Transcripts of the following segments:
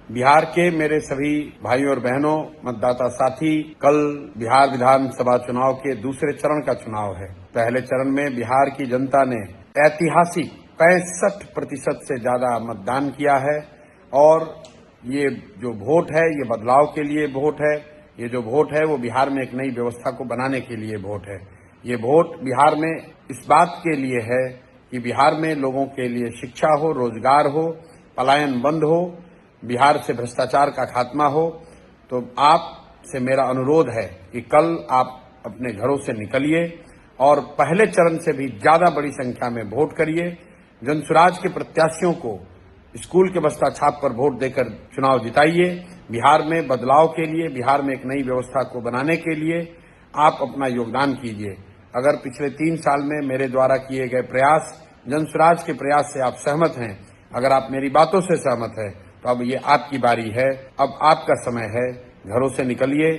बिहार के मेरे सभी भाइयों और बहनों, मतदाता साथी, कल बिहार विधानसभा चुनाव के दूसरे चरण का चुनाव है। पहले चरण में बिहार की जनता ने ऐतिहासिक 65% से ज्यादा मतदान किया है और ये जो वोट है ये बदलाव के लिए वोट है। ये जो वोट है वो बिहार में एक नई व्यवस्था को बनाने के लिए वोट है। ये वोट बिहार में इस बात के लिए है कि बिहार में लोगों के लिए शिक्षा हो, रोजगार हो, पलायन बंद हो, बिहार से भ्रष्टाचार का खात्मा हो। तो आपसे मेरा अनुरोध है कि कल आप अपने घरों से निकलिए और पहले चरण से भी ज्यादा बड़ी संख्या में वोट करिए। जनसुराज के प्रत्याशियों को स्कूल के बस्ता छाप पर वोट देकर चुनाव जिताइए। बिहार में बदलाव के लिए, बिहार में एक नई व्यवस्था को बनाने के लिए आप अपना योगदान कीजिए। अगर पिछले 3 साल में मेरे द्वारा किए गए प्रयास, जनसुराज के प्रयास से आप सहमत हैं, अगर आप मेरी बातों से सहमत हैं, तो अब ये आपकी बारी है। अब आपका समय है। घरों से निकलिए,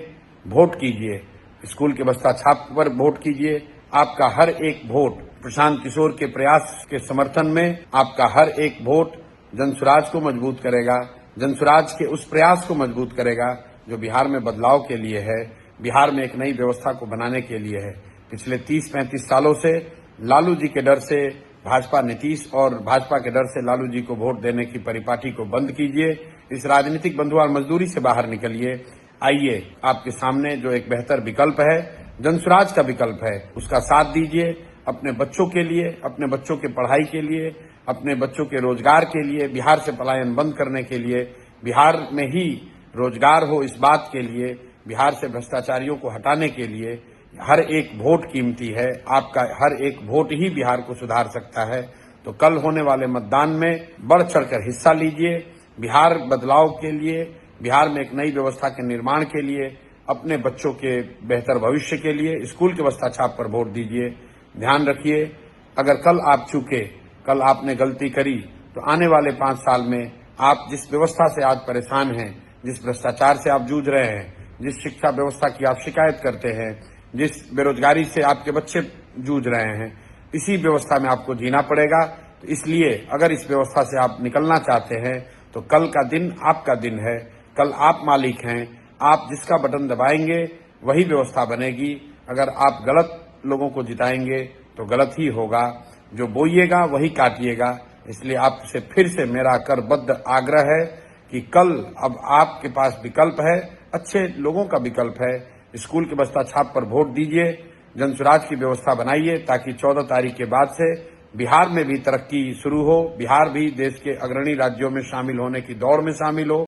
वोट कीजिए, स्कूल के बस्ता छाप पर वोट कीजिए। आपका हर एक वोट प्रशांत किशोर के प्रयास के समर्थन में, आपका हर एक वोट जनसुराज को मजबूत करेगा, जनसुराज के उस प्रयास को मजबूत करेगा जो बिहार में बदलाव के लिए है, बिहार में एक नई व्यवस्था को बनाने के लिए है। पिछले 30-35 सालों से लालू जी के डर से भाजपा नीतीश और भाजपा के डर से लालू जी को वोट देने की परिपाटी को बंद कीजिए। इस राजनीतिक बंधुआर मजदूरी से बाहर निकलिए। आइए, आपके सामने जो एक बेहतर विकल्प है, जनसुराज का विकल्प है, उसका साथ दीजिए। अपने बच्चों के लिए, अपने बच्चों के पढ़ाई के लिए, अपने बच्चों के रोजगार के लिए, बिहार से पलायन बंद करने के लिए, बिहार में ही रोजगार हो इस बात के लिए, बिहार से भ्रष्टाचारियों को हटाने के लिए हर एक वोट कीमती है। आपका हर एक वोट ही बिहार को सुधार सकता है। तो कल होने वाले मतदान में बढ़ चढ़कर हिस्सा लीजिए। बिहार बदलाव के लिए, बिहार में एक नई व्यवस्था के निर्माण के लिए, अपने बच्चों के बेहतर भविष्य के लिए स्कूल के बस्ता छाप पर वोट दीजिए। ध्यान रखिए, अगर कल आप चूके, कल आपने गलती करी, तो आने वाले 5 साल में आप जिस व्यवस्था से आज परेशान हैं, जिस भ्रष्टाचार से आप जूझ रहे हैं, जिस शिक्षा व्यवस्था की आप शिकायत करते हैं, जिस बेरोजगारी से आपके बच्चे जूझ रहे हैं, इसी व्यवस्था में आपको जीना पड़ेगा। तो इसलिए अगर इस व्यवस्था से आप निकलना चाहते हैं तो कल का दिन आपका दिन है। कल आप मालिक हैं। आप जिसका बटन दबाएंगे वही व्यवस्था बनेगी। अगर आप गलत लोगों को जिताएंगे तो गलत ही होगा। जो बोइएगा वही काटिएगा। इसलिए आपसे फिर से मेरा करबद्ध आग्रह है कि कल अब आपके पास विकल्प है, अच्छे लोगों का विकल्प है। स्कूल के बस्ता छाप पर वोट दीजिए, जनसुराज की व्यवस्था बनाइए ताकि 14 तारीख के बाद से बिहार में भी तरक्की शुरू हो, बिहार भी देश के अग्रणी राज्यों में शामिल होने की दौड़ में शामिल हो।